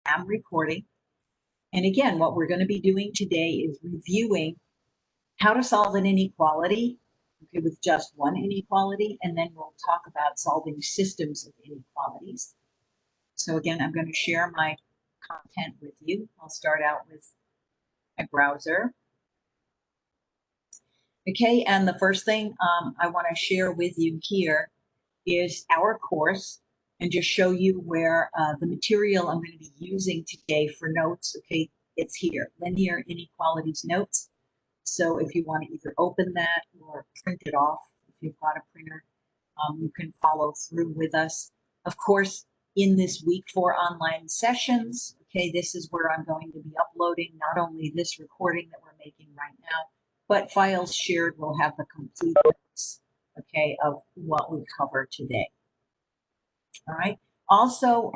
am recording. And again, what we're going to be doing today is reviewing how to solve an inequality, okay, with just one inequality, and then we'll talk about solving systems of inequalities. So again, I'm going to share my content with you. I'll start out with my browser. Okay, and the first thing I want to share with you here is our course, and just show you where the material I'm going to be using today for notes. Okay, it's here, Linear Inequalities Notes. So if you want to either open that or print it off, if you've got a printer, you can follow through with us. Of course, in this week 4 online sessions, okay, this is where I'm going to be uploading not only this recording that we're making right now, but files shared will have the complete notes, okay, of what we cover today. All right. Also,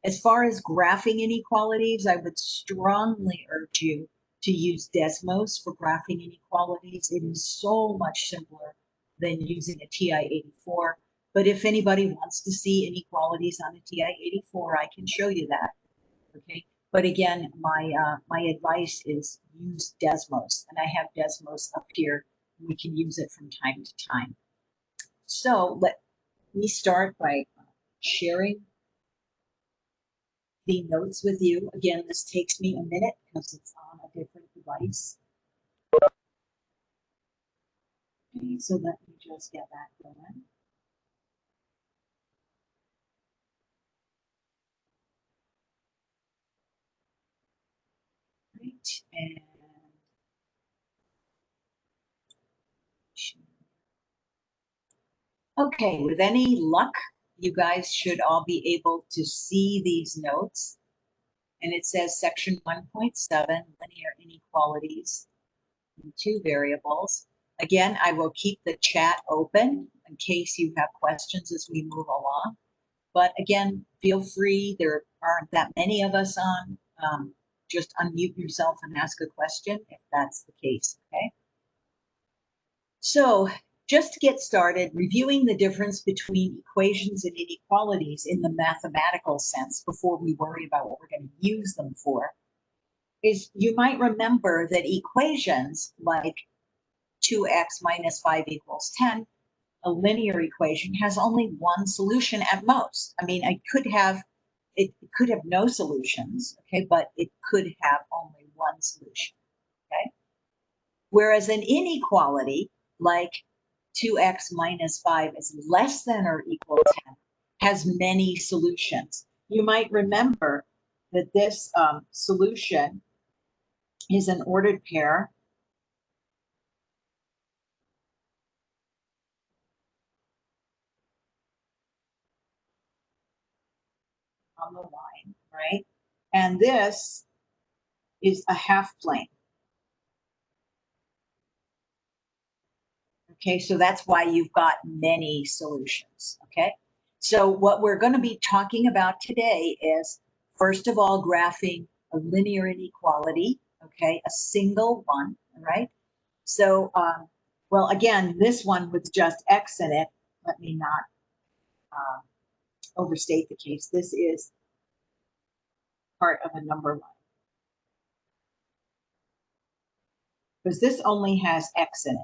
as far as graphing inequalities, I would strongly urge you to use Desmos for graphing inequalities. It is so much simpler than using a TI-84. But if anybody wants to see inequalities on a TI-84, I can show you that. Okay. But again, my advice is use Desmos, and I have Desmos up here. We can use it from time to time. So let me start by sharing the notes with you. Again, this takes me a minute because it's on a different device. Okay, so let me just get that going. Right, and okay, with any luck, you guys should all be able to see these notes. And it says section 1.7, linear inequalities in 2 variables. Again, I will keep the chat open in case you have questions as we move along. But again, feel free. There aren't that many of us on. Just unmute yourself and ask a question if that's the case, okay? So just to get started, reviewing the difference between equations and inequalities in the mathematical sense before we worry about what we're going to use them for, is you might remember that equations like 2x minus 5 equals 10, a linear equation, has only one solution at most. I mean, it could have no solutions, okay, but it could have only one solution, okay? Whereas an inequality like 2x minus 5 is less than or equal to 10 has many solutions. You might remember that this solution is an ordered pair on the line, right? And this is a half plane. Okay, so that's why you've got many solutions, okay? So what we're going to be talking about today is, first of all, graphing a linear inequality, okay, a single one, all right? So, well, again, this one with just x in it, let me not overstate the case. This is part of a number line, because this only has x in it.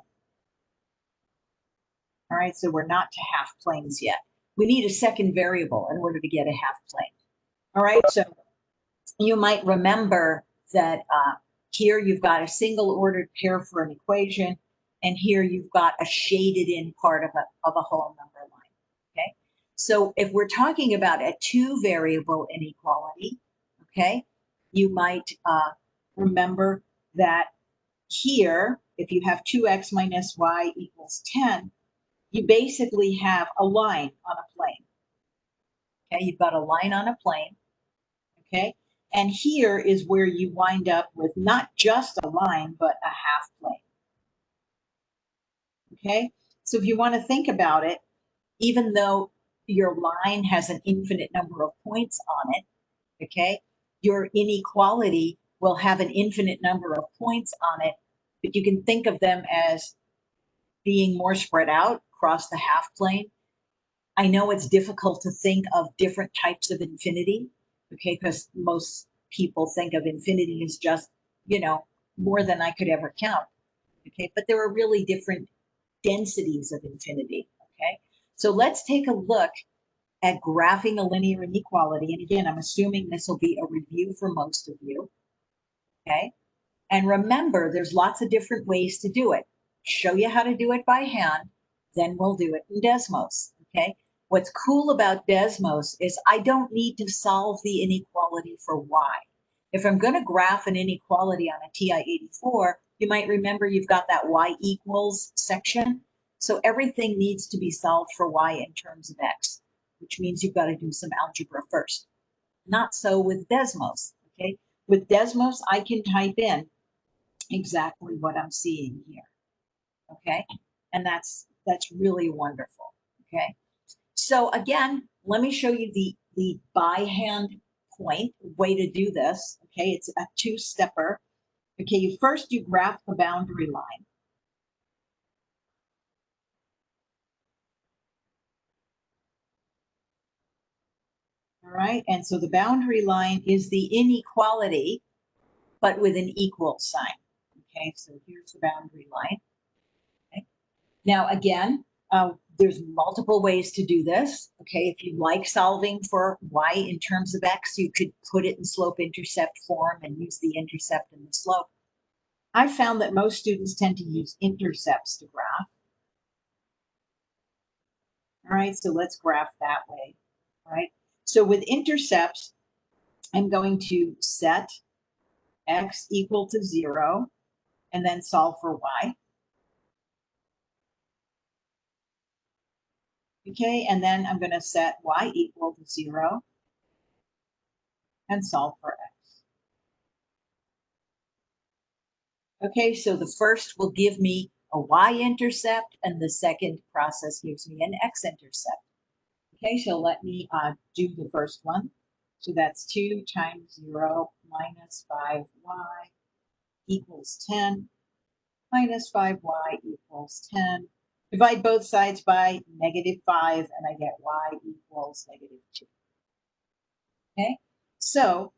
All right, so we're not to half planes yet. We need a second variable in order to get a half plane. All right, so you might remember that here you've got a single ordered pair for an equation, and here you've got a shaded in part of a whole number line, okay? So if we're talking about a 2 variable inequality, okay, you might remember that here, if you have 2x minus y equals 10, you basically have a line on a plane. Okay, you've got a line on a plane, okay? And here is where you wind up with not just a line, but a half plane. Okay, so if you want to think about it, even though your line has an infinite number of points on it, okay, your inequality will have an infinite number of points on it, but you can think of them as being more spread out across the half plane. I know it's difficult to think of different types of infinity, okay, because most people think of infinity as just, more than I could ever count, okay, but there are really different densities of infinity, okay? So let's take a look at graphing a linear inequality. And again, I'm assuming this will be a review for most of you, okay? And remember, there's lots of different ways to do it. Show you how to do it by hand, then we'll do it in Desmos, okay? What's cool about Desmos is I don't need to solve the inequality for y. If I'm going to graph an inequality on a TI-84, you might remember you've got that y equals section. So everything needs to be solved for y in terms of x, which means you've got to do some algebra first. Not so with Desmos, okay? With Desmos, I can type in exactly what I'm seeing here, okay? And that's really wonderful, okay? So again, let me show you the by hand point way to do this, okay? It's a two-stepper. Okay, first you graph the boundary line. All right, and so the boundary line is the inequality, but with an equal sign. Okay, so here's the boundary line. Okay. Now again, there's multiple ways to do this. Okay, if you like solving for y in terms of x, you could put it in slope-intercept form and use the intercept and the slope. I found that most students tend to use intercepts to graph. All right, so let's graph that way. All right, so with intercepts, I'm going to set x equal to 0 and then solve for y. Okay, and then I'm going to set y equal to 0 and solve for x. Okay, so the first will give me a y-intercept and the second process gives me an x-intercept. Okay, so let me do the first one. So that's 2 times 0 minus 5y equals 10, minus 5y equals 10. Divide both sides by -5 and I get y equals -2. Okay, so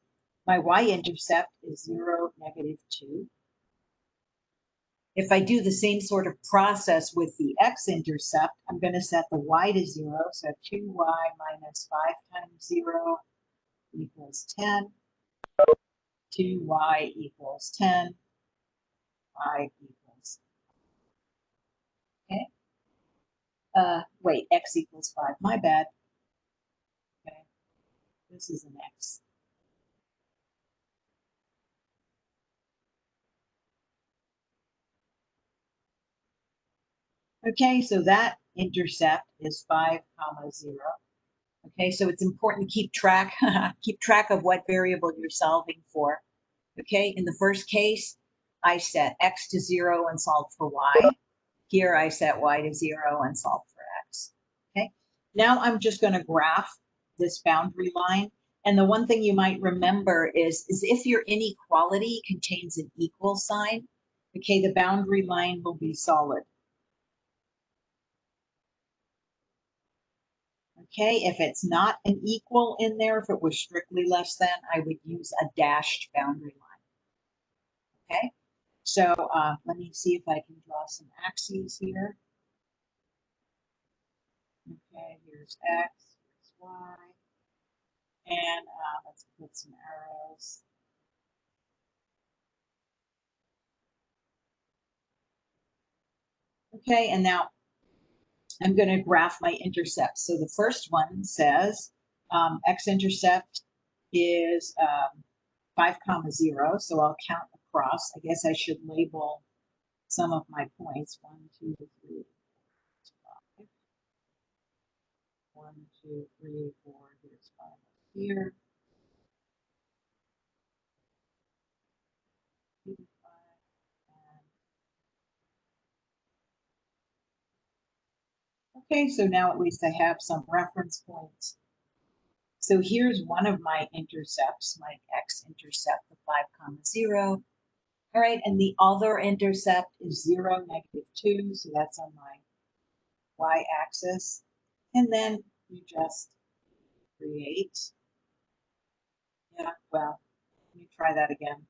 my y-intercept is 0, -2. If I do the same sort of process with the x-intercept, I'm going to set the y to 0. So 2y minus 5 times 0 equals 10. 2y equals 10. Y equals, okay. Wait, x equals 5. My bad. Okay, this is an x. Okay, so that intercept is 5, 0. Okay, so it's important to keep track of what variable you're solving for. Okay, in the first case, I set x to 0 and solve for y. Here I set y to 0 and solve for x. Okay, now I'm just going to graph this boundary line. And the one thing you might remember is if your inequality contains an equal sign, okay, the boundary line will be solid. Okay, if it's not an equal in there, if it was strictly less than, I would use a dashed boundary line. Okay, so let me see if I can draw some axes here. Okay, here's x, here's y, and let's put some arrows. Okay, and now I'm going to graph my intercepts. So the first one says x-intercept is 5, 0. So I'll count across. I guess I should label some of my points. 1, 2, 3, 5. 1, 2, 3, 4. Here's 5 here. 2, 5, and okay, so now at least I have some reference points. So here's one of my intercepts, my x-intercept, the 5, 0. All right, and the other intercept is 0, -2, so that's on my y-axis. And then you just create Yeah, well, let me try that again.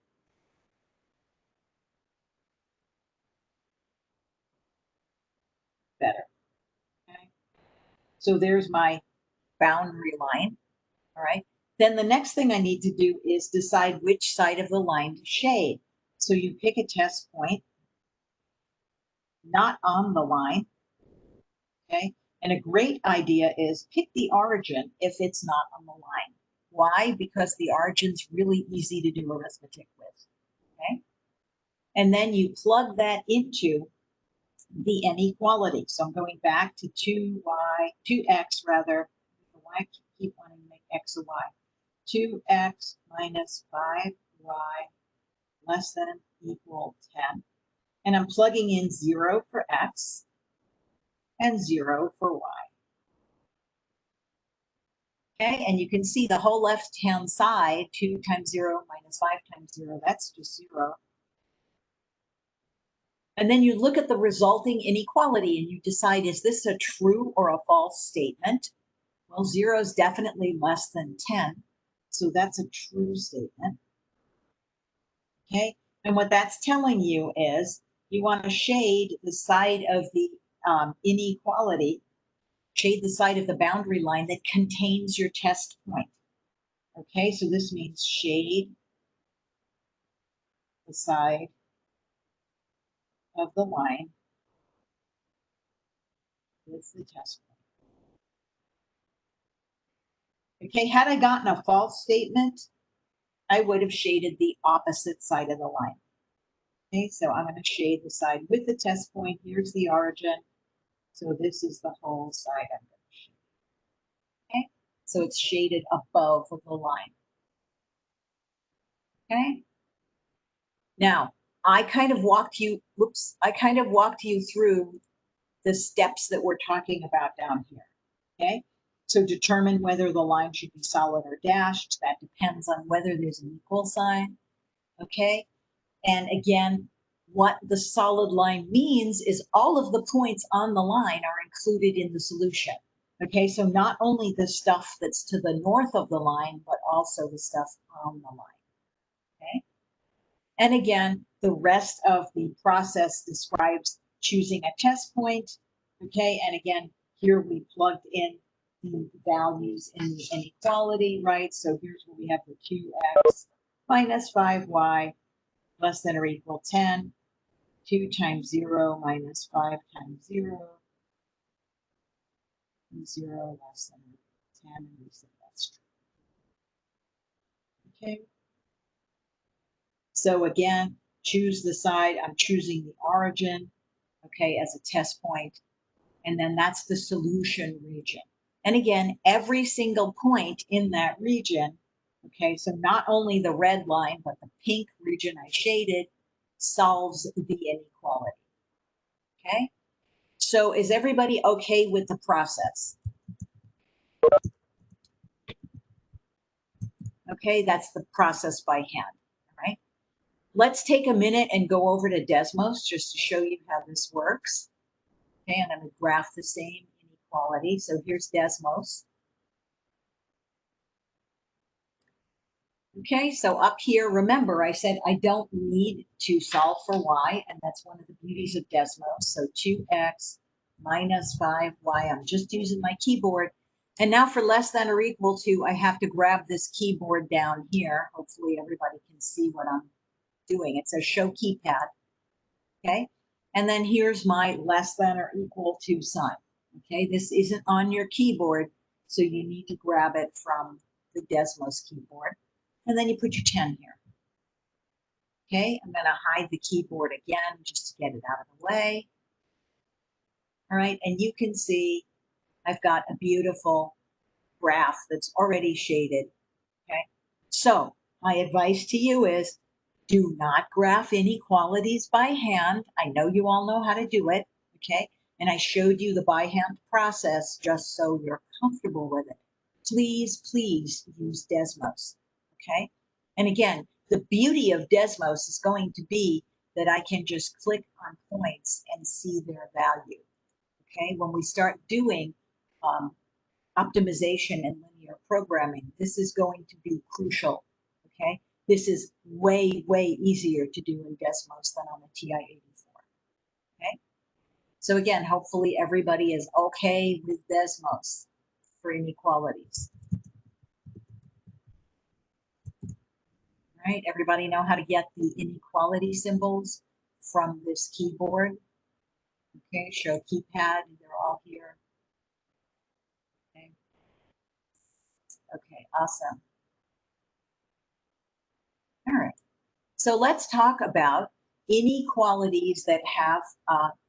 Better. Okay. So there's my boundary line. All right. Then the next thing I need to do is decide which side of the line to shade. So you pick a test point, not on the line. Okay. And a great idea is pick the origin if it's not on the line. Why? Because the origin's really easy to do arithmetic with. Okay. And then you plug that into the inequality. So I'm going back to 2x rather. I keep wanting to make x a y. 2x minus 5y less than equal 10. And I'm plugging in 0 for x and 0 for y. Okay, and you can see the whole left-hand side, 2 times 0 minus 5 times 0, that's just 0. And then you look at the resulting inequality and you decide, is this a true or a false statement? Well, 0 is definitely less than 10, so that's a true statement. Okay, and what that's telling you is you want to shade the side of the inequality, shade the side of the boundary line that contains your test point. Okay, so this means shade the side of the line with the test point. Okay, had I gotten a false statement, I would have shaded the opposite side of the line. Okay, so I'm going to shade the side with the test point. Here's the origin. So this is the whole side I'm going to shade. Okay, so it's shaded above the line. Okay. Now, I kind of walked you through the steps that we're talking about down here. Okay. So determine whether the line should be solid or dashed. That depends on whether there's an equal sign. Okay. And again, what the solid line means is all of the points on the line are included in the solution. Okay, so not only the stuff that's to the north of the line, but also the stuff on the line. Okay. And again, the rest of the process describes choosing a test point. Okay, and again, here we plugged in the values in the inequality, right? So here's where we have the 2x minus 5y less than or equal 10. 2 times 0 minus 5 times 0. 0 less than 10, and we say that's true. Okay. So again, choose the side. I'm choosing the origin, okay, as a test point, and then that's the solution region. And again, every single point in that region, okay, so not only the red line, but the pink region I shaded solves the inequality. Okay, so is everybody okay with the process? Okay, that's the process by hand. All right. Let's take a minute and go over to Desmos just to show you how this works. Okay, and I'm going to graph the same inequality. So here's Desmos. Okay, so up here, remember I said I don't need to solve for y, and that's one of the beauties of Desmos. So 2x minus 5y, I'm just using my keyboard. And now for less than or equal to, I have to grab this keyboard down here. Hopefully everybody can see what I'm doing. It says show keypad, okay? And then here's my less than or equal to sign, okay? This isn't on your keyboard, so you need to grab it from the Desmos keyboard. And then you put your 10 here. Okay, I'm going to hide the keyboard again just to get it out of the way. All right, and you can see I've got a beautiful graph that's already shaded. Okay, so my advice to you is do not graph inequalities by hand. I know you all know how to do it. Okay, and I showed you the by hand process just so you're comfortable with it. Please, please use Desmos. Okay, and again, the beauty of Desmos is going to be that I can just click on points and see their value. Okay, when we start doing optimization and linear programming, this is going to be crucial okay? This is way, way easier to do in Desmos than on the TI-84, okay? So again, hopefully everybody is okay with Desmos for inequalities. Right, everybody know how to get the inequality symbols from this keyboard? Okay, show keypad, they're all here. Okay, okay, awesome. All right, so let's talk about inequalities that have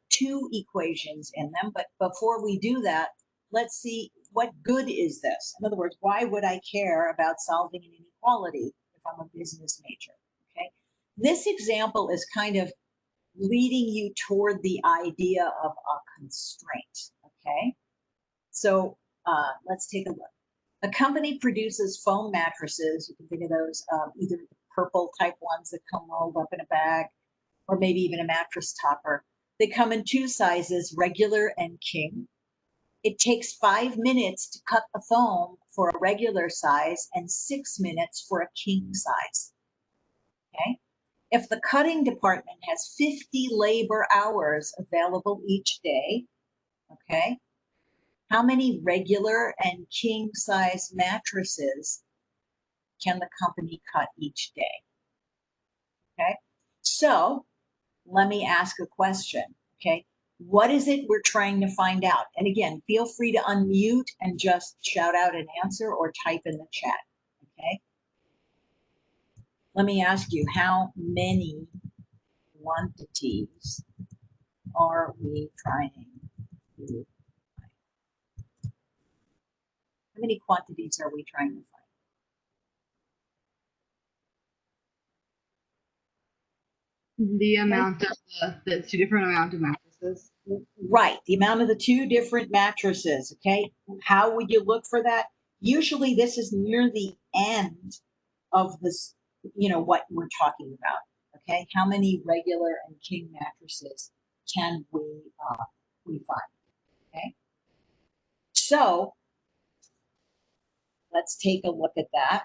two equations in them. But before we do that, let's see what good is this? In other words, why would I care about solving an inequality if I'm a business major? Okay, this example is kind of leading you toward the idea of a constraint, okay? So let's take a look. A company produces foam mattresses. You can think of those either the purple type ones that come rolled up in a bag, or maybe even a mattress topper. They come in two sizes, regular and king. It takes 5 minutes to cut the foam for a regular size and 6 minutes for a king size, okay? If the cutting department has 50 labor hours available each day, okay, how many regular and king size mattresses can the company cut each day? Okay, so let me ask a question. Okay, what is it we're trying to find out? And again, feel free to unmute and just shout out an answer or type in the chat. Okay, let me ask you, how many quantities are we trying to find? How many quantities are we trying to find? The amount of the two different amount of mattresses. Right, the amount of the two different mattresses, okay? How would you look for that? Usually this is near the end of this, you know, what we're talking about, okay? How many regular and king mattresses can we find, okay? So let's take a look at that,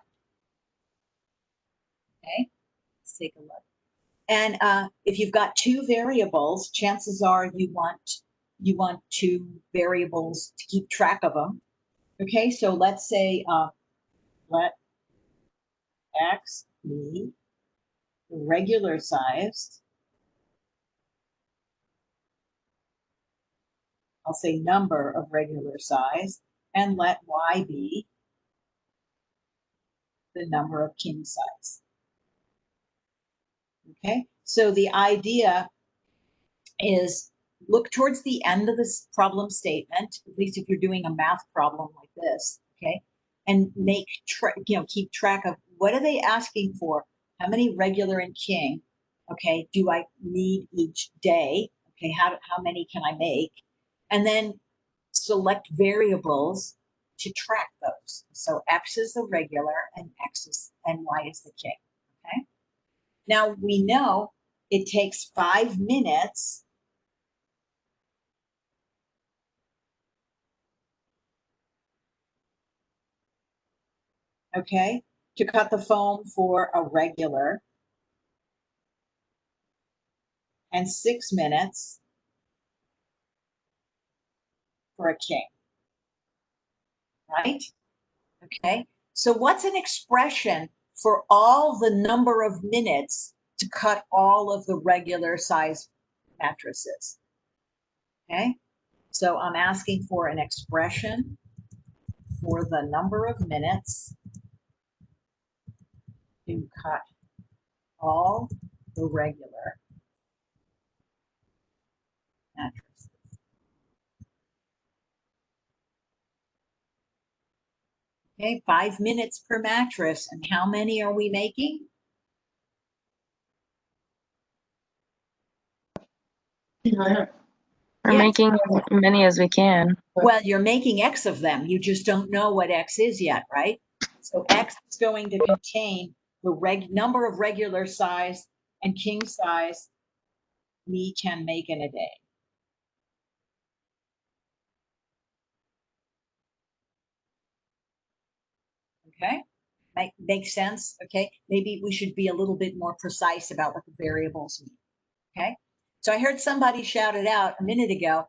okay? Let's take a look. And if you've got two variables, chances are you want two variables to keep track of them. Okay, so let's say let X be regular sized. I'll say number of regular size, and let Y be the number of king size. Okay, so the idea is look towards the end of this problem statement, at least if you're doing a math problem like this, okay, and keep track of what are they asking for? How many regular and king, okay, do I need each day? Okay, how many can I make? And then select variables to track those. So X is the regular and Y is the king, okay? Now we know it takes 5 minutes okay, to cut the foam for a regular, and 6 minutes for a king, right? Okay, so what's an expression for all the number of minutes to cut all of the regular size mattresses? Okay, so I'm asking for an expression for the number of minutes to cut all the regular mattresses. Okay, 5 minutes per mattress. And how many are we making? We're Yes. making as many as we can. Well, you're making X of them. You just don't know what X is yet, right? So X is going to contain the number of regular size and king size we can make in a day. Okay, right? Makes sense, okay? Maybe we should be a little bit more precise about what the variables mean, okay? So I heard somebody shout it out a minute ago,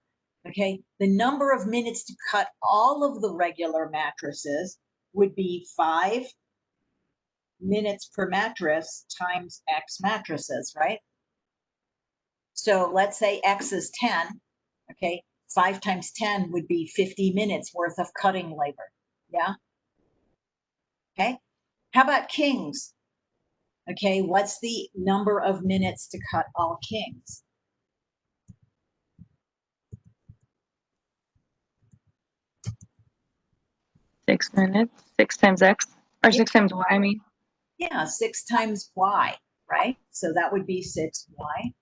okay? The number of minutes to cut all of the regular mattresses would be 5 minutes per mattress times X mattresses, right? So let's say X is 10, okay? 5 times 10 would be 50 minutes worth of cutting labor, yeah? Okay, how about kings? Okay, what's the number of minutes to cut all kings? Six minutes, 6 times X, or Yeah. 6 times Y, I mean. Yeah, 6 times Y, right? So that would be 6Y.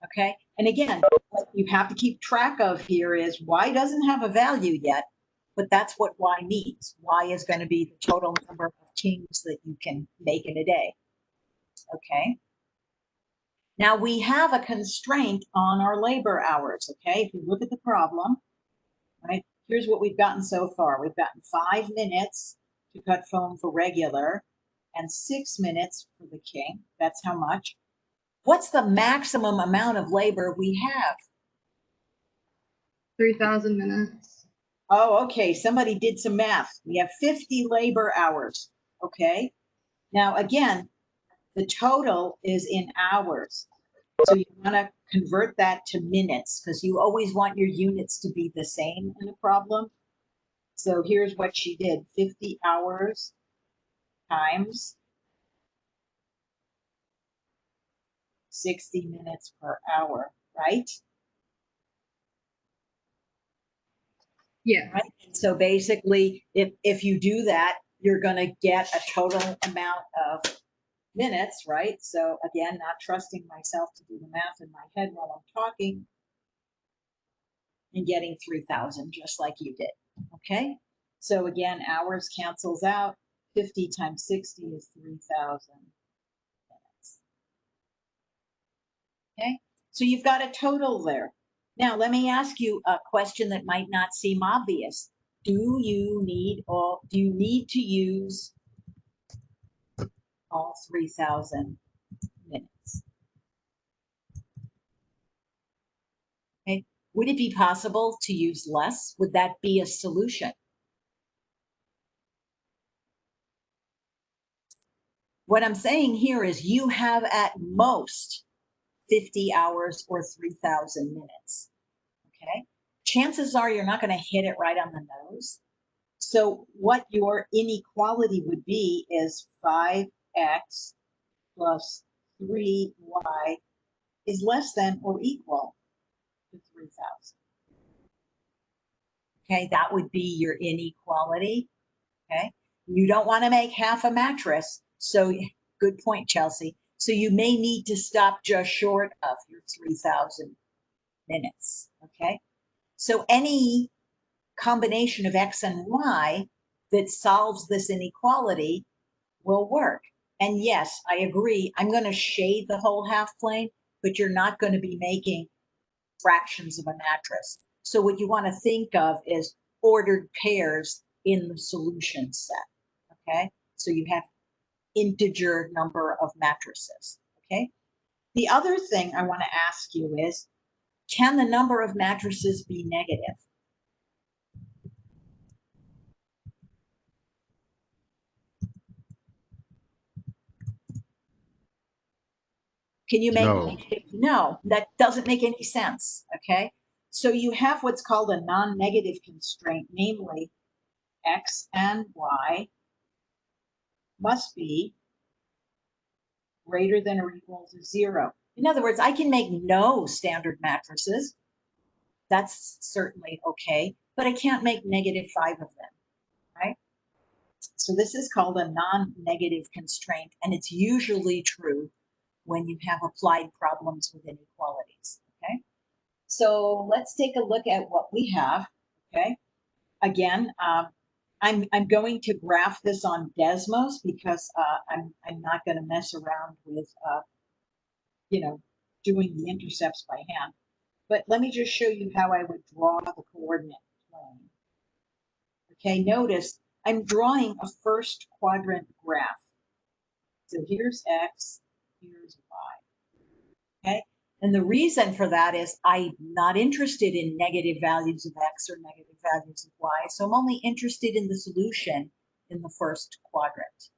Okay, and again, what you have to keep track of here is Y doesn't have a value yet, but that's what Y means. Y is going to be the total number of kings that you can make in a day. Okay. Now we have a constraint on our labor hours. Okay, if you look at the problem, right, here's what we've gotten so far. We've gotten 5 minutes to cut foam for regular and 6 minutes for the king. That's how much. What's the maximum amount of labor we have? 3,000 minutes. Oh, okay. Somebody did some math. We have 50 labor hours. Okay. Now, again, the total is in hours. So you want to convert that to minutes because you always want your units to be the same in a problem. So here's what she did, 50 hours times 60 minutes per hour, right? Yeah. Right. And so basically, if you do that, you're going to get a total amount of minutes, right? So again, not trusting myself to do the math in my head while I'm talking and getting 3,000 just like you did, okay? So again, hours cancels out. 50 times 60 is 3,000 minutes. Okay, so you've got a total there. Now, let me ask you a question that might not seem obvious. Do you need to use all 3,000 minutes? Okay, would it be possible to use less? Would that be a solution? What I'm saying here is you have at most 50 hours or 3,000 minutes. Okay, chances are you're not going to hit it right on the nose. So what your inequality would be is 5x plus 3y is less than or equal to 3,000. Okay, that would be your inequality. Okay, you don't want to make half a mattress. So good point, Chelsea. So you may need to stop just short of your 3,000 minutes. Okay, so any combination of x and y that solves this inequality will work. And yes, I agree. I'm going to shade the whole half plane, but you're not going to be making fractions of a mattress. So what you want to think of is ordered pairs in the solution set. Okay, so you have integer number of mattresses. Okay, the other thing I want to ask you is, can the number of mattresses be negative? Can you make No. no, that doesn't make any sense. Okay, so you have what's called a non-negative constraint, namely x and y must be greater than or equal to 0. In other words, I can make no standard mattresses. That's certainly okay, but I can't make -5 of them, right? So this is called a non-negative constraint, and it's usually true when you have applied problems with inequalities, okay? So let's take a look at what we have, okay? Again, I'm going to graph this on Desmos because I'm not going to mess around with, doing the intercepts by hand. But let me just show you how I would draw the coordinate plane. Okay, notice I'm drawing a first quadrant graph. So here's X, here's Y, okay? And the reason for that is I'm not interested in negative values of X or negative values of Y, so I'm only interested in the solution in the first quadrant.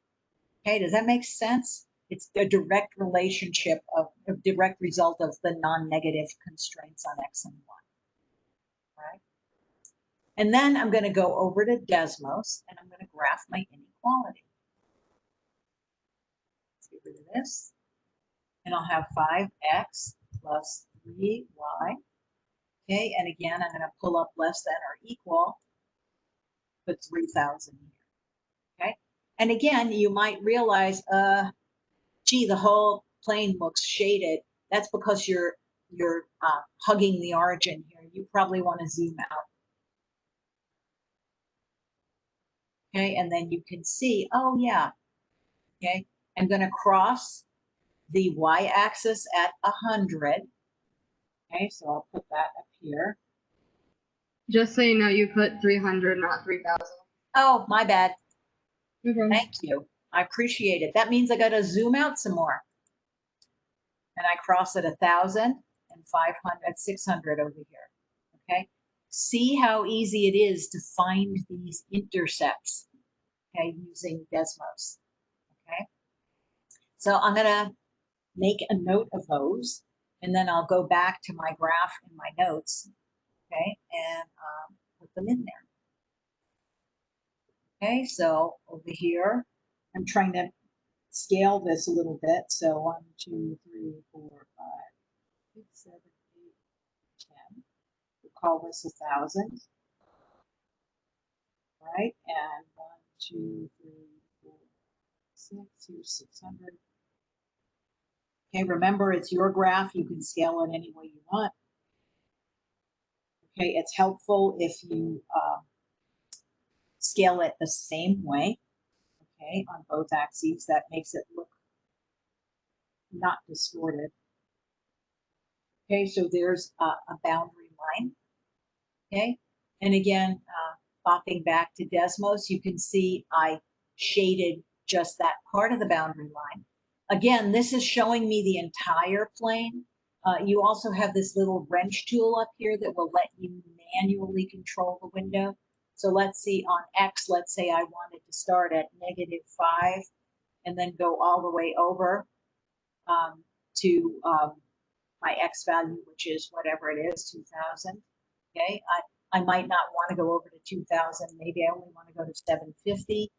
Okay, does that make sense? It's a direct relationship of a direct result of the non-negative constraints on X and Y, right? And then I'm going to go over to Desmos and I'm going to graph my inequality. Let's get rid of this. And I'll have 5x plus 3y. Okay, and again, I'm going to pull up less than or equal, put 3,000 here. Okay, and again, you might realize, gee, the whole plane looks shaded. That's because you're hugging the origin here. You probably want to zoom out. Okay, and then you can see, oh yeah, okay, I'm going to cross the y-axis at 100. Okay, so I'll put that up here. Just so you know, you put 300, not 3,000. Oh, my bad. No problem. Thank you. I appreciate it. That means I got to zoom out some more. And I cross at 1,000 and 500, at 600 over here. Okay. See how easy it is to find these intercepts, okay, using Desmos. Okay. So I'm going to make a note of those, and then I'll go back to my graph in my notes, okay, and put them in there. Okay, so over here, I'm trying to scale this a little bit. So 1, 2, 3, 4, 5, 6, 7, 8, 10. We'll call this 1,000. Right? And 1, 2, 3, 4, 6, here's 600. Okay, remember it's your graph. You can scale it any way you want. Okay, it's helpful if you scale it the same way, okay, on both axes. That makes it look not distorted. Okay, so there's a boundary line, okay? And again, bopping back to Desmos, you can see I shaded just that part of the boundary line. Again, this is showing me the entire plane. You also have this little wrench tool up here that will let you manually control the window. So let's see on X, let's say I wanted to start at -5 and then go all the way over to my X value, which is whatever it is, 2,000. Okay, I might not want to go over to 2,000. Maybe I only want to go to 750.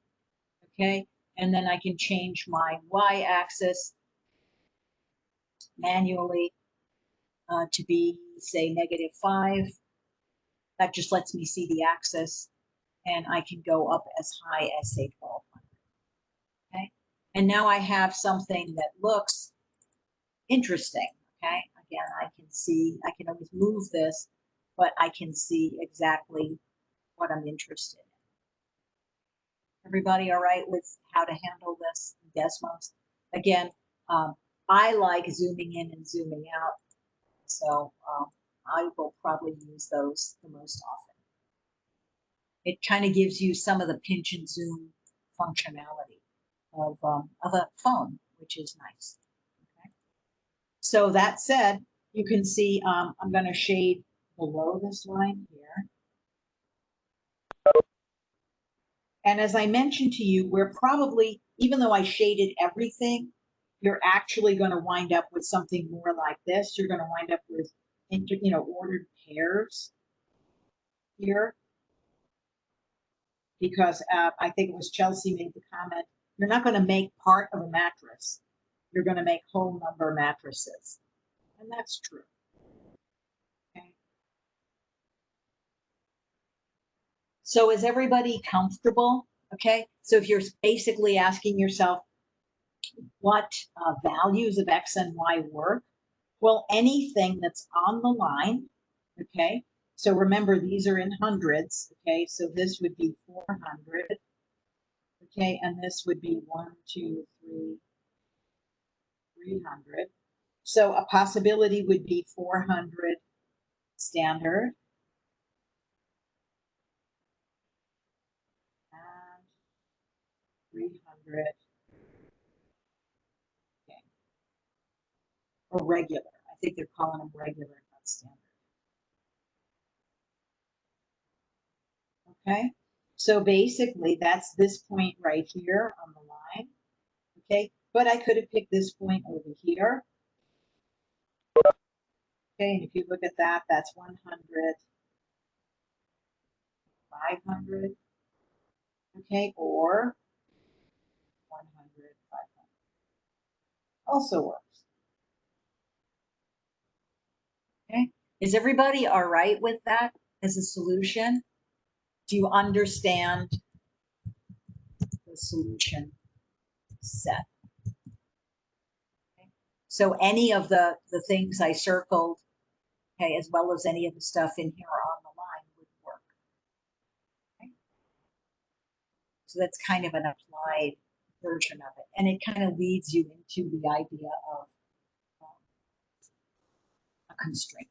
Okay, and then I can change my y-axis manually to be, say, -5. That just lets me see the axis, and I can go up as high as, say, 1,200. Okay, and now I have something that looks interesting. Okay, again, I can see, I can always move this, but I can see exactly what I'm interested in. Everybody all right with how to handle this in Desmos? Again, I like zooming in and zooming out, so I will probably use those the most often. It kind of gives you some of the pinch and zoom functionality of a phone, which is nice. Okay. So that said, you can see I'm going to shade below this line here. And as I mentioned to you, we're probably, even though I shaded everything, you're actually going to wind up with something more like this. You're going to wind up with, ordered pairs here. Because I think it was Chelsea made the comment, you're not going to make part of a mattress. You're going to make whole number mattresses. And that's true. Okay. So is everybody comfortable? Okay. So if you're basically asking yourself, what values of X and Y work? Well, anything that's on the line, okay? So remember, these are in hundreds, okay? So this would be 400, okay? And this would be 1, 2, 3, 300. So a possibility would be 400 standard. And 100. Okay. Or regular. I think they're calling them regular, not standard. Okay. So basically, that's this point right here on the line. Okay. But I could have picked this point over here. Okay. And if you look at that, that's 100, 500. Okay. Or 100, 500. Also works. Okay. Is everybody all right with that as a solution? Do you understand the solution set? Okay. So any of the things I circled, okay, as well as any of the stuff in here on the line would work. Okay. So that's kind of an applied version of it. And it kind of leads you into the idea of a constraint.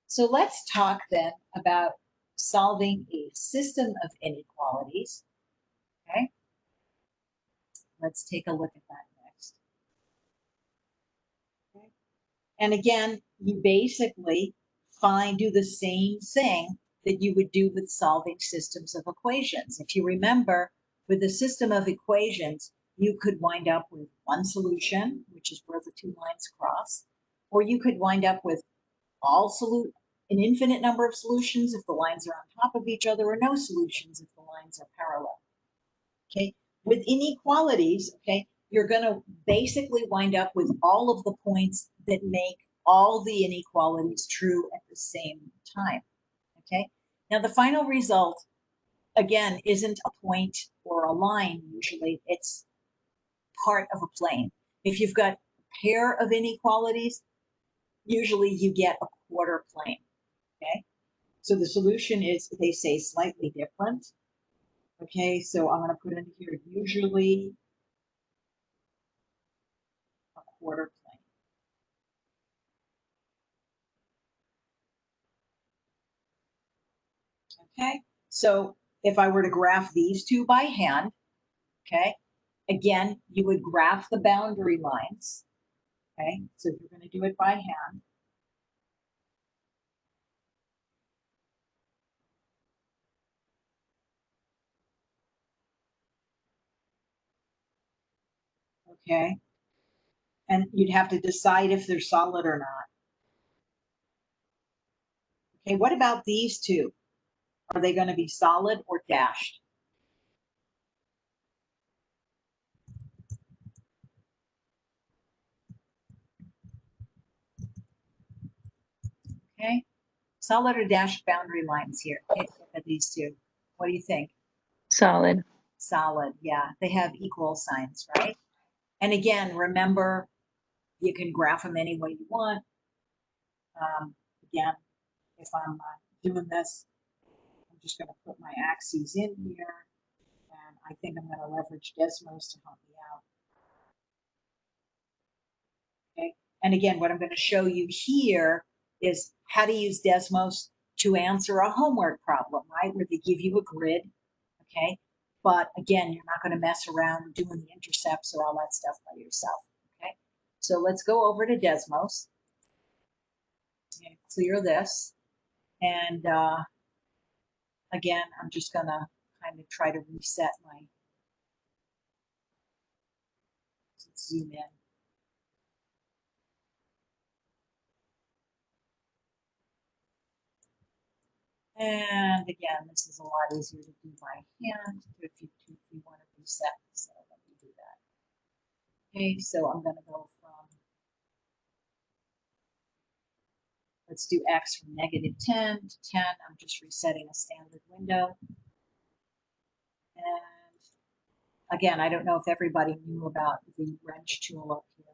So let's talk then about solving a system of inequalities. Okay. Let's take a look at that next. Okay. And again, you basically do the same thing that you would do with solving systems of equations. If you remember, with a system of equations, you could wind up with one solution, which is where the two lines cross, or you could wind up with an infinite number of solutions if the lines are on top of each other, or no solutions if the lines are parallel. Okay, with inequalities, okay, you're going to basically wind up with all of the points that make all the inequalities true at the same time. Okay, now the final result, again, isn't a point or a line usually, it's part of a plane. If you've got a pair of inequalities, usually you get a quarter plane. Okay, so the solution is, they say, slightly different. Okay, so I'm going to put in here usually a quarter plane. Okay, so if I were to graph these two by hand, okay, again, you would graph the boundary lines. Okay, so if you're going to do it by hand, okay, and you'd have to decide if they're solid or not. Okay, what about these two? Are they going to be solid or dashed? Okay, solid or dashed boundary lines here. Okay, look at these two. What do you think? Solid. Solid, yeah. They have equal signs, right? And again, remember, you can graph them any way you want. Again, if I'm doing this, I'm just going to put my axes in here. And I think I'm going to leverage Desmos to help me out. Okay. And again, what I'm going to show you here is how to use Desmos to answer a homework problem, right? Where they give you a grid, okay? But again, you're not going to mess around doing the intercepts or all that stuff by yourself, okay? So let's go over to Desmos and clear this. And again, I'm just going to kind of try to reset my, let's zoom in. And again, this is a lot easier to do by hand if you want to reset. So let me do that. Okay, so I'm going to go from, let's do x from -10 to 10. I'm just resetting a standard window. And again, I don't know if everybody knew about the wrench tool up here.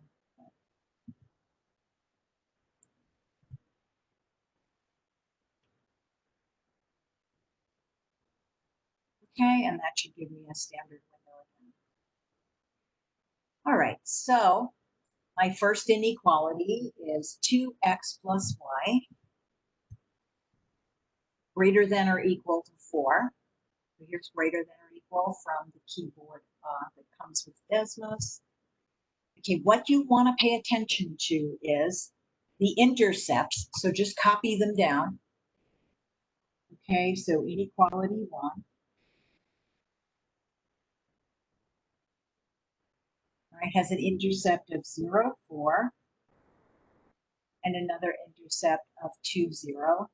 Okay, and that should give me a standard window again. All right, so my first inequality is 2x plus y greater than or equal to 4. So here's greater than or equal equal from the keyboard that comes with Desmos. Okay, what you want to pay attention to is the intercepts. So just copy them down. Okay, so inequality 1. Right, has an intercept of 0, 4, and another intercept of 2, 0.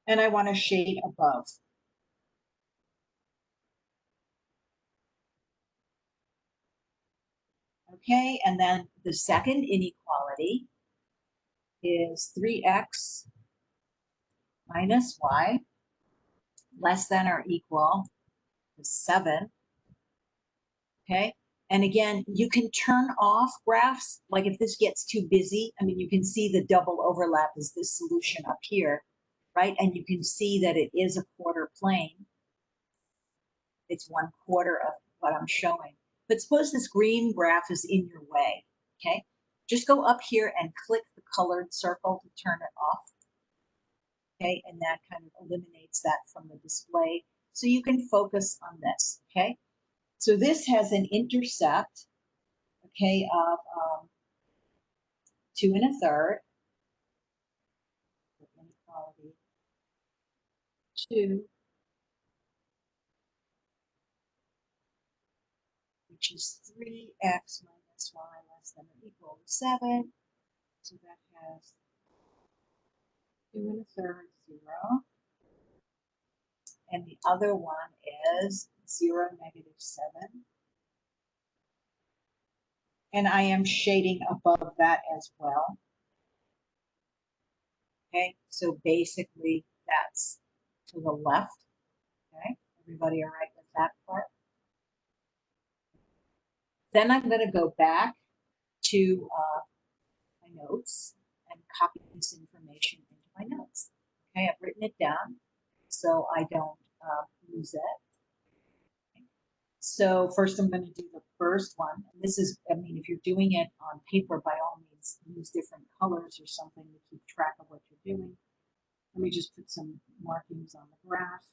And I want to shade above. Okay, and then the second inequality is 3x minus y less than or equal to 7. Okay, and again, you can turn off graphs. Like if this gets too busy, I mean, you can see the double overlap is this solution up here, right? And you can see that it is a quarter plane. It's 1/4 of what I'm showing. But suppose this green graph is in your way, okay? Just go up here and click the colored circle to turn it off, okay? And that kind of eliminates that from the display. So you can focus on this, okay? So this has an intercept, okay, of 2 1/3, inequality 2, which is 3x minus y less than or equal to 7. So that has 2 1/3, 0. And the other one is 0, -7. And I am shading above that as well. Okay, so basically that's to the left. Okay, everybody all right with that part? Then I'm going to go back to my notes and copy this information into my notes. Okay, I've written it down so I don't lose it. Okay. So first I'm going to do the first one. And this is, I mean, if you're doing it on paper, by all means, use different colors or something to keep track of what you're doing. Let me just put some markings on the graph.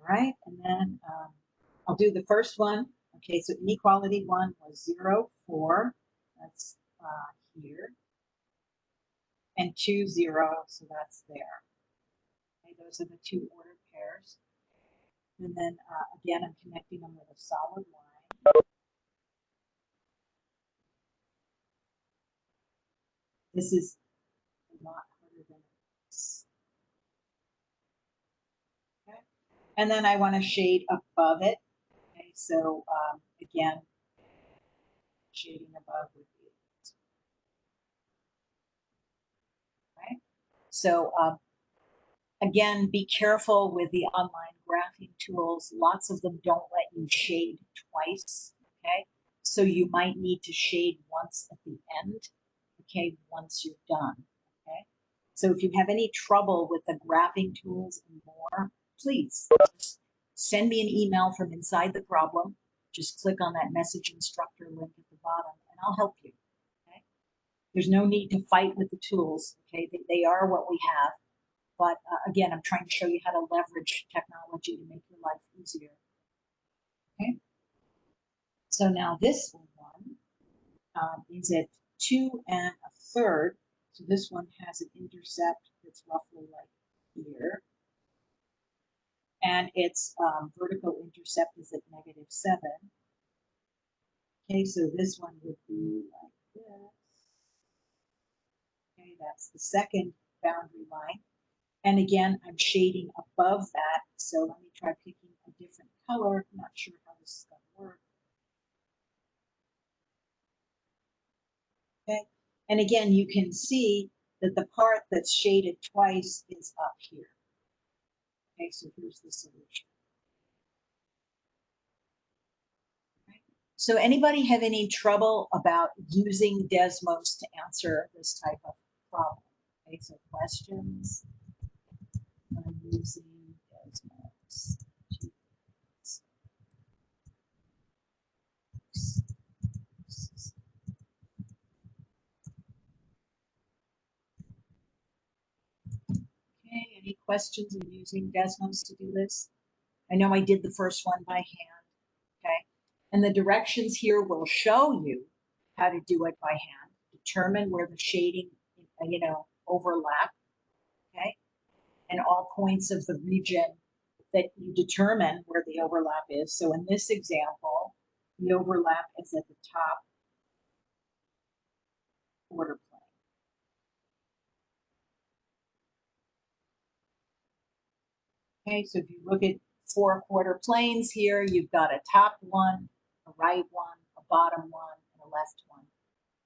All right, and then I'll do the first one. Okay, so inequality 1 was 0, 4. That's here. And 2, 0, so that's there. Okay, those are the two ordered pairs. And then again, I'm connecting them with a solid line. This is a lot harder than this. Okay, and then I want to shade above it. Okay, so again, shading above would be okay. So again, be careful with the online graphing tools. Lots of them don't let you shade twice, okay? So you might need to shade once at the end, okay, once you're done, okay? So if you have any trouble with the graphing tools and more, please just send me an email from inside the problem. Just click on that message instructor link at the bottom and I'll help you, okay? There's no need to fight with the tools, okay? They are what we have. But again, I'm trying to show you how to leverage technology to make your life easier. Okay. So now this one is at 2 1/3. So this one has an intercept that's roughly like here. And its vertical intercept is at -7. Okay, so this one would be like this. Okay, that's the second boundary line. And again, I'm shading above that. So let me try picking a different color. I'm not sure how this is going to work. Okay. And again, you can see that the part that's shaded twice is up here. Okay, so here's the solution. Okay. So anybody have any trouble about using Desmos to answer this type of problem? Okay, so questions? I'm using Desmos. Okay, any questions in using Desmos to do this? I know I did the first one by hand, okay? And the directions here will show you how to do it by hand. Determine where the shading, overlap, okay? And all points of the region that you determine where the overlap is. So in this example, the overlap is at the top quarter plane. Okay, so if you look at 4 quarter planes here, you've got a top one, a right one, a bottom one, and a left one.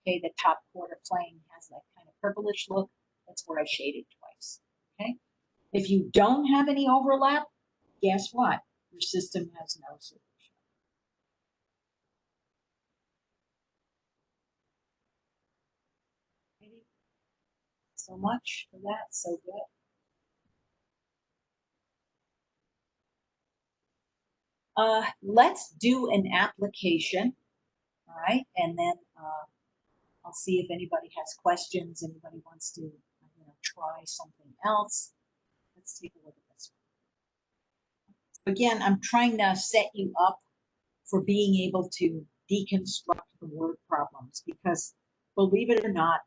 Okay, the top quarter plane has that kind of purplish look. That's where I shaded twice. Okay, if you don't have any overlap, guess what? Your system has no solution. So much for that, so good. Let's do an application, all right? And then I'll see if anybody has questions, anybody wants to try something else. Let's take a look at this one. Again, I'm trying to set you up for being able to deconstruct the word problems because believe it or not,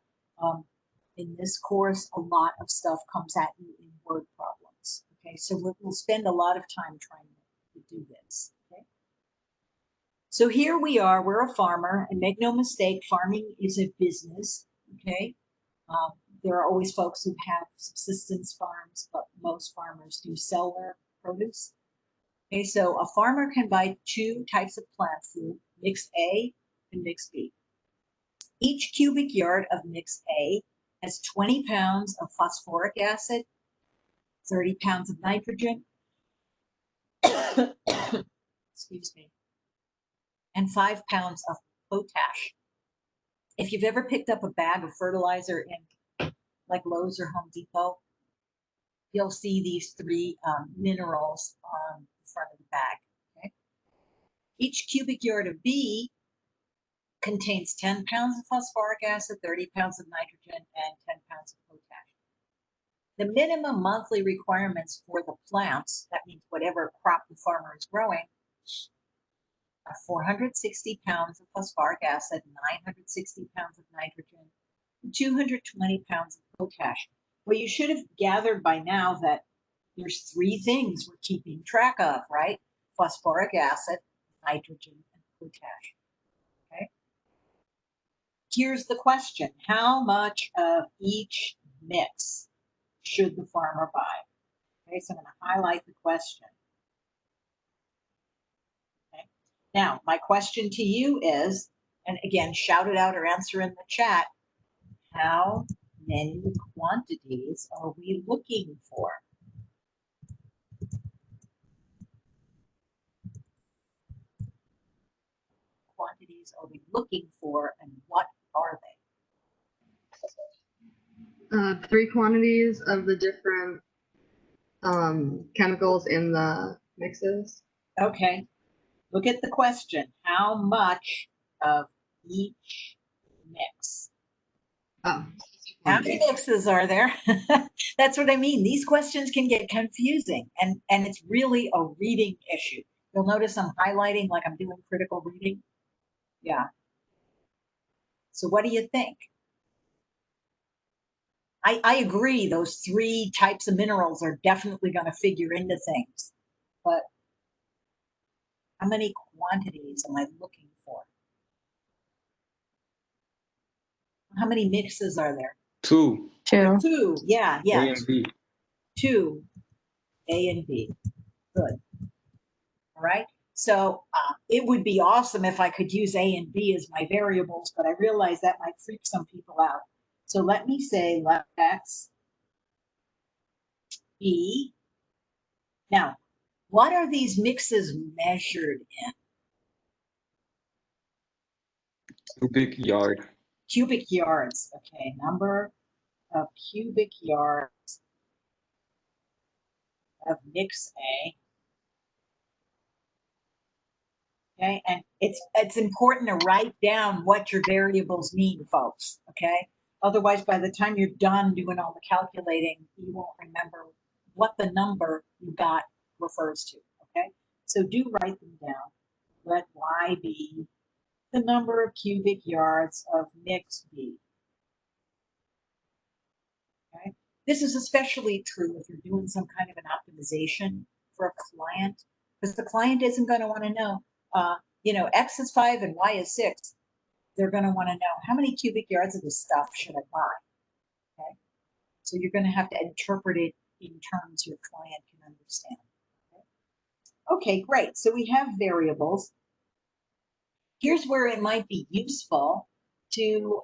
in this course, a lot of stuff comes at you in word problems. Okay, so we'll spend a lot of time trying to do this. Okay, so here we are, we're a farmer, and make no mistake, farming is a business. Okay, there are always folks who have subsistence farms, but most farmers do sell their produce. Okay, so a farmer can buy 2 types of plant food, mix A and mix B. Each cubic yard of mix A has 20 pounds of phosphoric acid, 30 pounds of nitrogen, excuse me, and 5 pounds of potash. If you've ever picked up a bag of fertilizer in like Lowe's or Home Depot, you'll see these 3 minerals on the front of the bag. Okay? Each cubic yard of B contains 10 pounds of phosphoric acid, 30 pounds of nitrogen, and 10 pounds of potash. The minimum monthly requirements for the plants, that means whatever crop the farmer is growing, are 460 pounds of phosphoric acid, 960 pounds of nitrogen, and 220 pounds of potash. Well, you should have gathered by now that there's 3 things we're keeping track of, right? Phosphoric acid, nitrogen, and potash. Okay. Here's the question. How much of each mix should the farmer buy? Okay, so I'm going to highlight the question. Okay. Now, my question to you is, and again, shout it out or answer in the chat, how many quantities are we looking for? Quantities are we looking for, and what are they? 3 quantities of the different chemicals in the mixes. Okay, look at the question. How much of each mix? Oh. How many mixes are there? That's what I mean. These questions can get confusing, and it's really a reading issue. You'll notice I'm highlighting like I'm doing critical reading. Yeah. So what do you think? I agree those 3 types of minerals are definitely going to figure into things, but how many quantities am I looking for? How many mixes are there? 2. 2. 2, yeah, A and B. 2, A and B. Good. All right. So it would be awesome if I could use A and B as my variables, but I realize that might freak some people out. So let me say let X B. Now, what are these mixes measured in? Cubic yard. Cubic yards. Okay, number of cubic yards of mix A. Okay, and it's important to write down what your variables mean, folks. Okay, otherwise, by the time you're done doing all the calculating, you won't remember what the number you got refers to. Okay, so do write them down. Let Y be the number of cubic yards of mix B. Okay, this is especially true if you're doing some kind of an optimization for a client, because the client isn't going to want to know. X is 5 and Y is 6. They're going to want to know how many cubic yards of this stuff should I buy. Okay, so you're going to have to interpret it in terms your client can understand. Okay, great. So we have variables. Here's where it might be useful to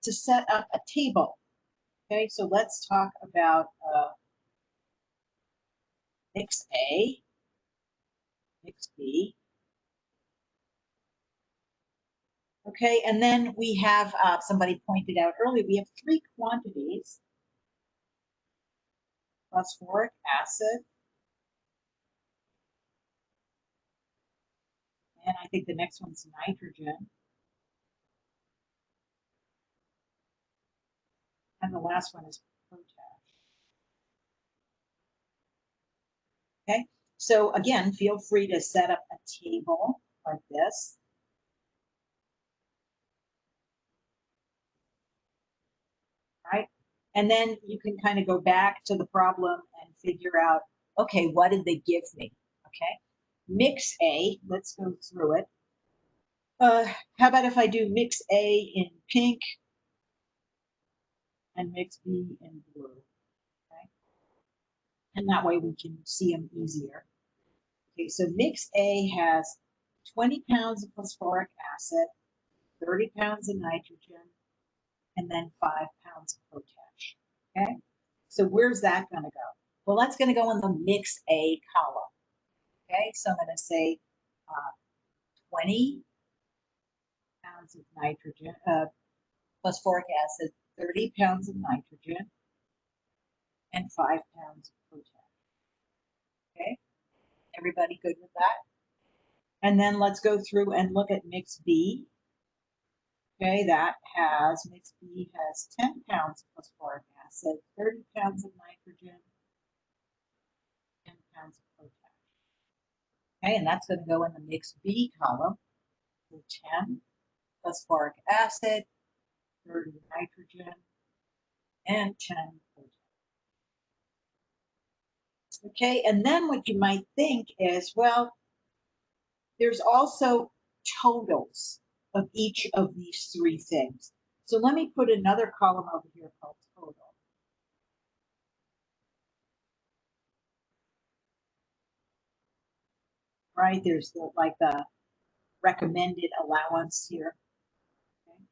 set up a table. Okay, so let's talk about mix A, mix B. Okay, and then we have, somebody pointed out earlier, we have 3 quantities: phosphoric acid, and I think the next one's nitrogen, and the last one is potash. Okay, so again, feel free to set up a table like this. Right? And then you can kind of go back to the problem and figure out, okay, what did they give me? Okay, mix A, let's go through it. How about if I do mix A in pink and mix B in blue? Okay, and that way we can see them easier. Okay, so mix A has 20 pounds of phosphoric acid, 30 pounds of nitrogen, and then 5 pounds of potash. Okay, so where's that going to go? Well, that's going to go in the mix A column. Okay, so I'm going to say 20 pounds of nitrogen, phosphoric acid, 30 pounds of nitrogen, and 5 pounds of potash. Okay, everybody good with that? And then let's go through and look at mix B. Okay, mix B has 10 pounds of phosphoric acid, 30 pounds of nitrogen, 10 pounds of potash. Okay, and that's going to go in the mix B column. So 10 phosphoric acid, 30 nitrogen, and 10 potash. Okay, and then what you might think is, well, there's also totals of each of these 3 things. So let me put another column over here called total. Right, there's the recommended allowance here. Okay.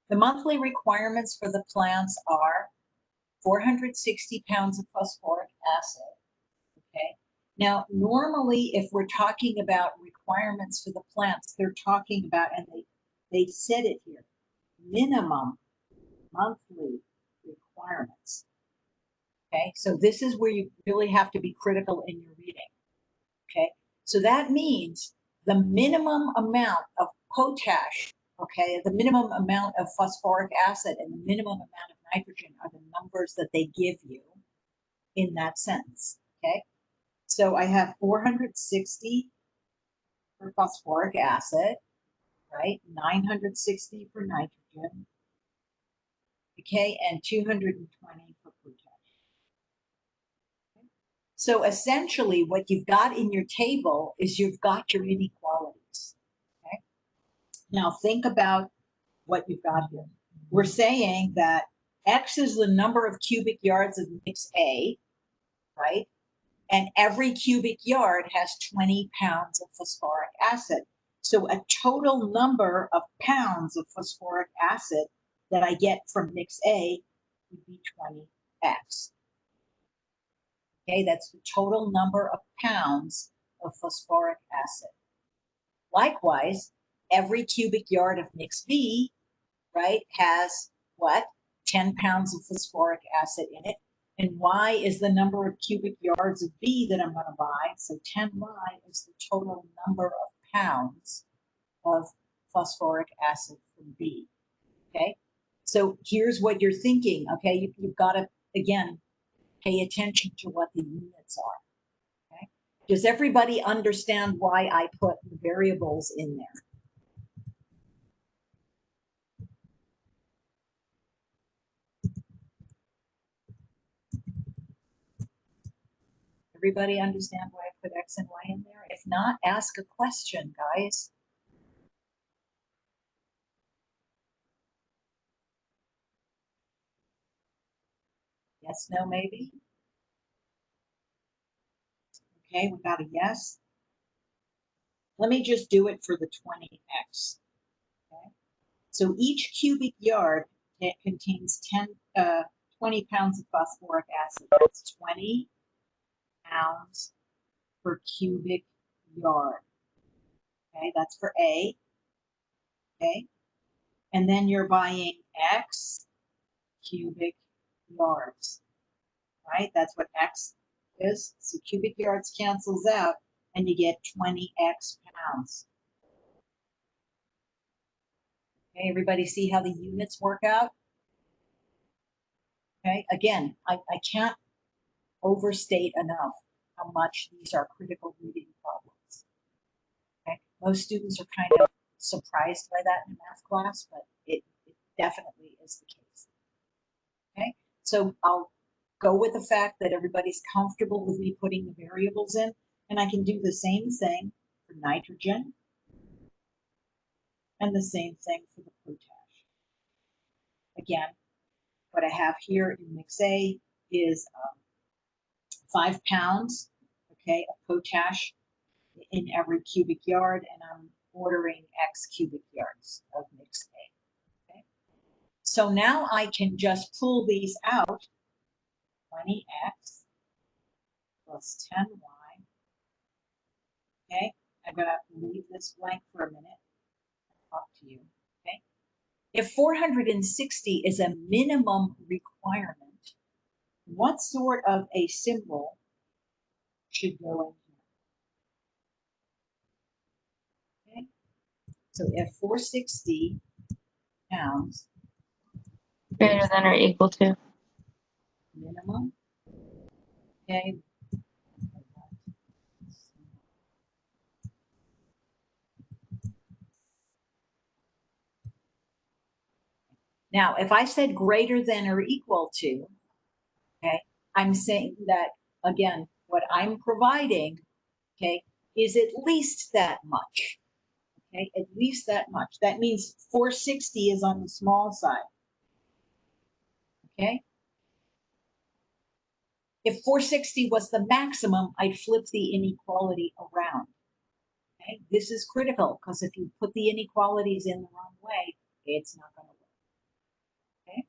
The monthly requirements for the plants are 460 pounds of phosphoric acid. Okay. Now, normally, if we're talking about requirements for the plants, they're talking about, and they said it here, minimum monthly requirements. Okay, so this is where you really have to be critical in your reading. Okay, so that means the minimum amount of potash, okay, the minimum amount of phosphoric acid and the minimum amount of nitrogen are the numbers that they give you in that sentence. Okay, so I have 460 for phosphoric acid, right? 960 for nitrogen, okay, and 220 for potash. Okay. So essentially what you've got in your table is you've got your inequalities. Okay. Now think about what you've got here. We're saying that X is the number of cubic yards of mix A, right? And every cubic yard has 20 pounds of phosphoric acid. So a total number of pounds of phosphoric acid that I get from mix A would be 20x. Okay, that's the total number of pounds of phosphoric acid. Likewise, every cubic yard of mix B, right, has what? 10 pounds of phosphoric acid in it. And Y is the number of cubic yards of B that I'm going to buy. So 10Y is the total number of pounds of phosphoric acid from B. Okay, so here's what you're thinking. Okay, you've got to, again, pay attention to what the units are. Okay, does everybody understand why I put the variables in there? Everybody understand why I put X and Y in there? If not, ask a question, guys. Yes, no, maybe? Okay, we got a yes. Let me just do it for the 20x. Okay, so each cubic yard contains 20 pounds of phosphoric acid. That's 20 pounds per cubic yard. Okay, that's for A. Okay, and then you're buying X cubic yards, right? That's what X is. So cubic yards cancels out and you get 20X pounds. Okay, everybody see how the units work out? Okay, again, I can't overstate enough how much these are critical reading problems. Okay, most students are kind of surprised by that in math class, but it definitely is the case. Okay, so I'll go with the fact that everybody's comfortable with me putting the variables in, and I can do the same thing for nitrogen and the same thing for the potash. Again, what I have here in mix A is 5 pounds, okay, of potash in every cubic yard, and I'm ordering X cubic yards of mix A. Okay, so now I can just pull these out. 20X plus 10Y. Okay, I'm going to leave this blank for a minute. I'll talk to you. Okay, if 460 is a minimum requirement, what sort of a symbol should go in here? Okay, so if 460 pounds Greater than or equal to. minimum, okay. Now, if I said greater than or equal to, okay, I'm saying that, again, what I'm providing, okay, is at least that much. Okay, at least that much. That means 460 is on the small side. Okay. If 460 was the maximum, I'd flip the inequality around. Okay, this is critical because if you put the inequalities in the wrong way, it's not going to work. Okay.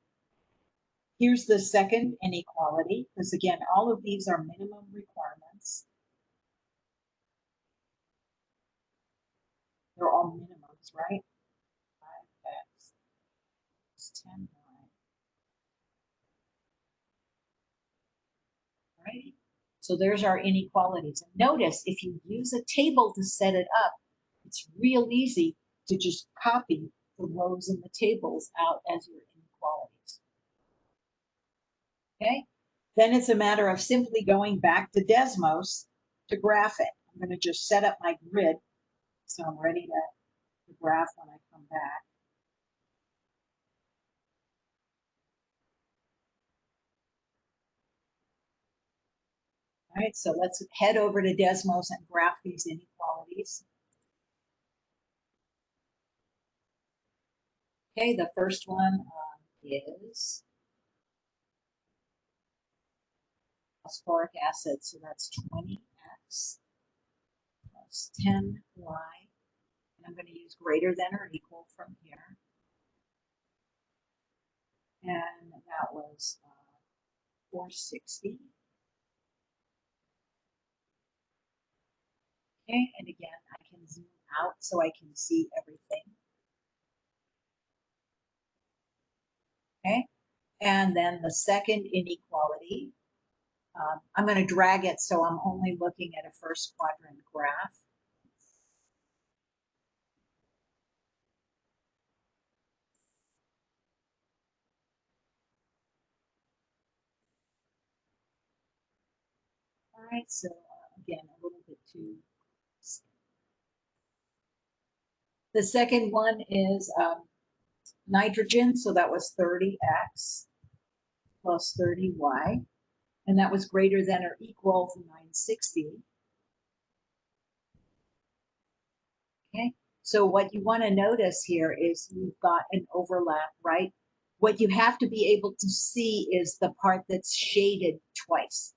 Here's the second inequality, because again, all of these are minimum requirements. They're all minimums, right? 5x plus 10y. Right? So there's our inequalities. And notice, if you use a table to set it up, it's real easy to just copy the rows in the tables out as your inequalities. Okay? Then it's a matter of simply going back to Desmos to graph it. I'm going to just set up my grid so I'm ready to graph when I come back. All right, so let's head over to Desmos and graph these inequalities. Okay, the first one is phosphoric acid, so that's 20x plus 10y, and I'm going to use greater than or equal from here, and that was 460. Okay, and again, I can zoom out so I can see everything. Okay, and then the second inequality I'm going to drag it so I'm only looking at a first quadrant graph. All right, so again, a little bit too. The second one is nitrogen, so that was 30x plus 30y, and that was greater than or equal to 960. Okay, so what you want to notice here is you've got an overlap, right? What you have to be able to see is the part that's shaded twice.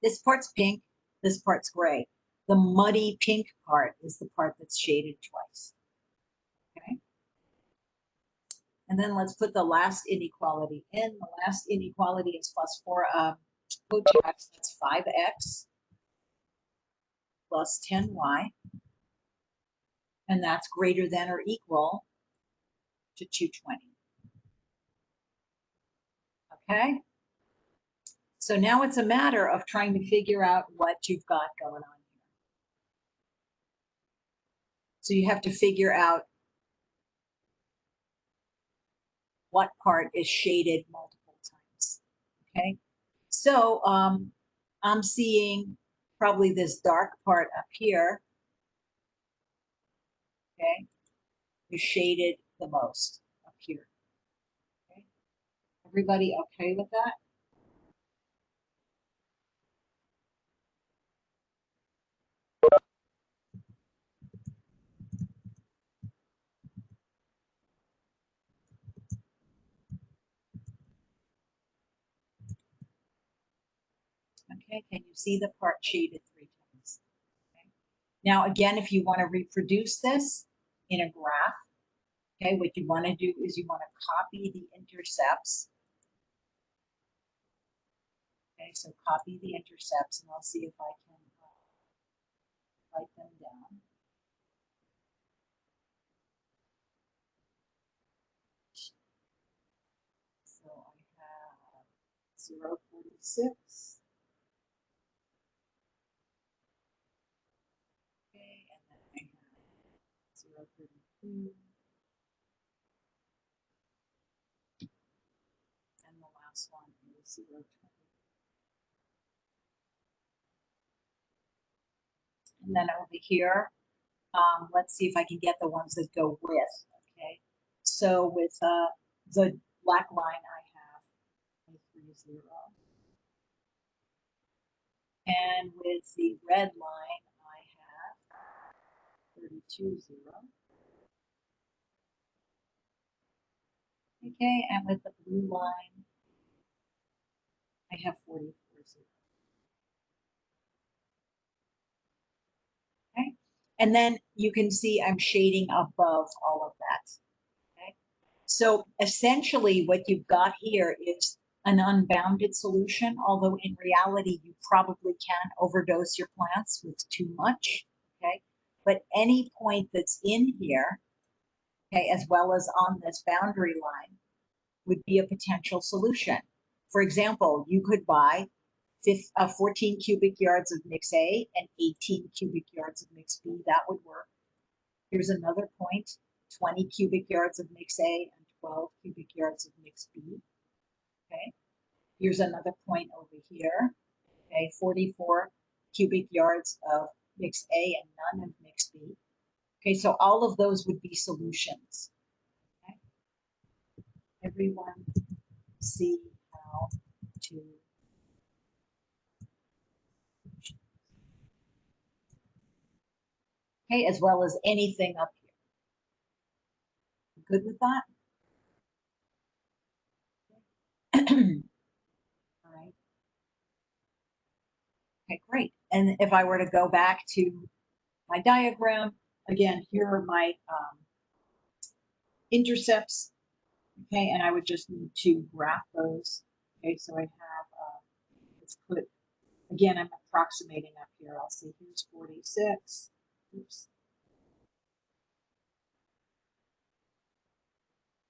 This part's pink, this part's gray. The muddy pink part is the part that's shaded twice. Okay. And then let's put the last inequality in. The last inequality is plus 4 Bojack's, that's 5x plus 10y. And that's greater than or equal to 220. Okay? So now it's a matter of trying to figure out what you've got going on here. So you have to figure out what part is shaded multiple times. Okay? So I'm seeing probably this dark part up here, okay, is shaded the most up here. Okay? Everybody okay with that? Okay, can you see the part shaded 3 times? Okay. Now, again, if you want to reproduce this in a graph, okay, what you want to do is you want to copy the intercepts. Okay, so copy the intercepts, and I'll see if I can write them down. So I have 0.46. Okay, and then I have 0.32. And the last one is 0.20. And then over here, let's see if I can get the ones that go with, okay? So with the black line, I have 30. And with the red line, I have 32.0. Okay, and with the blue line, I have 44.0. Okay, and then you can see I'm shading above all of that. Okay, so essentially what you've got here is an unbounded solution, although in reality you probably can overdose your plants with too much. Okay, but any point that's in here, okay, as well as on this boundary line, would be a potential solution. For example, you could buy 14 cubic yards of mix A and 18 cubic yards of mix B. That would work. Here's another point, 20 cubic yards of mix A and 12 cubic yards of mix B. Okay. Here's another point over here. Okay, 44 cubic yards of mix A and none of mix B. Okay, so all of those would be solutions. Okay. Everyone see how to. Okay, as well as anything up here. Good with that? All right. Okay, great. And if I were to go back to my diagram, again, here are my intercepts. Okay, and I would just need to graph those. Okay, so I have, let's put, again, I'm approximating up here. I'll say here's 46. Oops.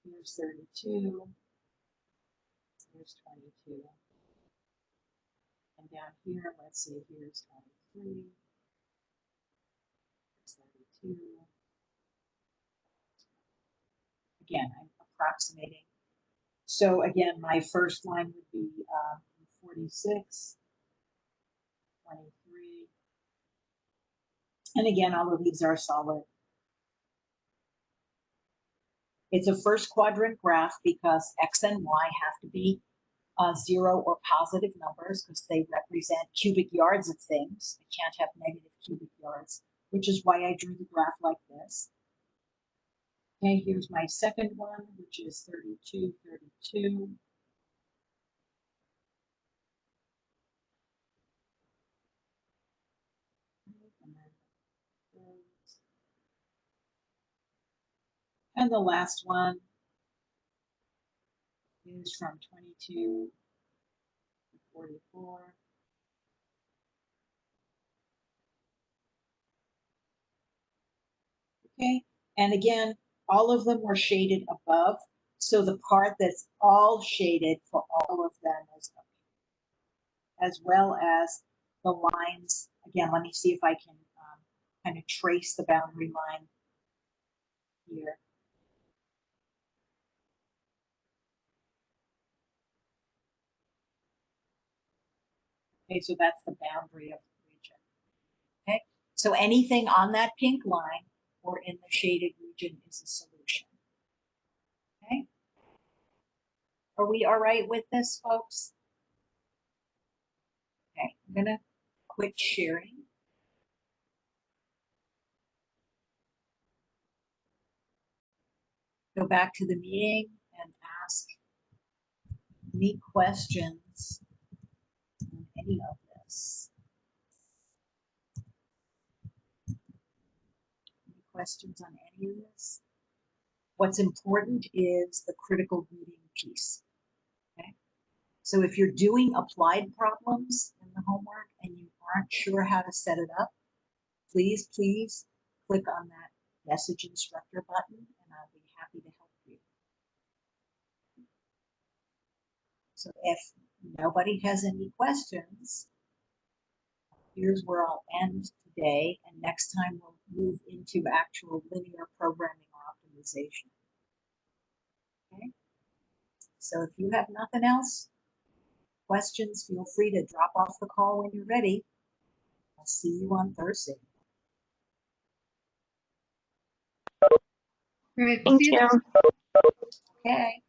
Here's 32. Here's 22. And down here, let's see, here's 23, here's 32. Again, I'm approximating. So again, my first line would be 46, 23. And again, all of these are solid. It's a first quadrant graph because X and Y have to be 0 or positive numbers because they represent cubic yards of things. I can't have negative cubic yards, which is why I drew the graph like this. Okay, here's my second one, which is 32, 32. And the last one is from 22 to 44. Okay, and again, all of them were shaded above. So the part that's all shaded for all of them is up, as well as the lines. Again, let me see if I can kind of trace the boundary line here. Okay, so that's the boundary of the region. Okay, so anything on that pink line or in the shaded region is a solution. Okay, are we all right with this, folks? Okay, I'm gonna quit sharing. Go back to the meeting and ask any questions on any of this. Any questions on any of this? What's important is the critical reading piece. Okay, so if you're doing applied problems in the homework and you aren't sure how to set it up, please click on that message instructor button and I'll be happy to help you. So if nobody has any questions, here's where I'll end today, and next time we'll move into actual linear programming or optimization. Okay, so if you have nothing else, questions, feel free to drop off the call when you're ready. I'll see you on Thursday. All right, Thank see you you. Okay.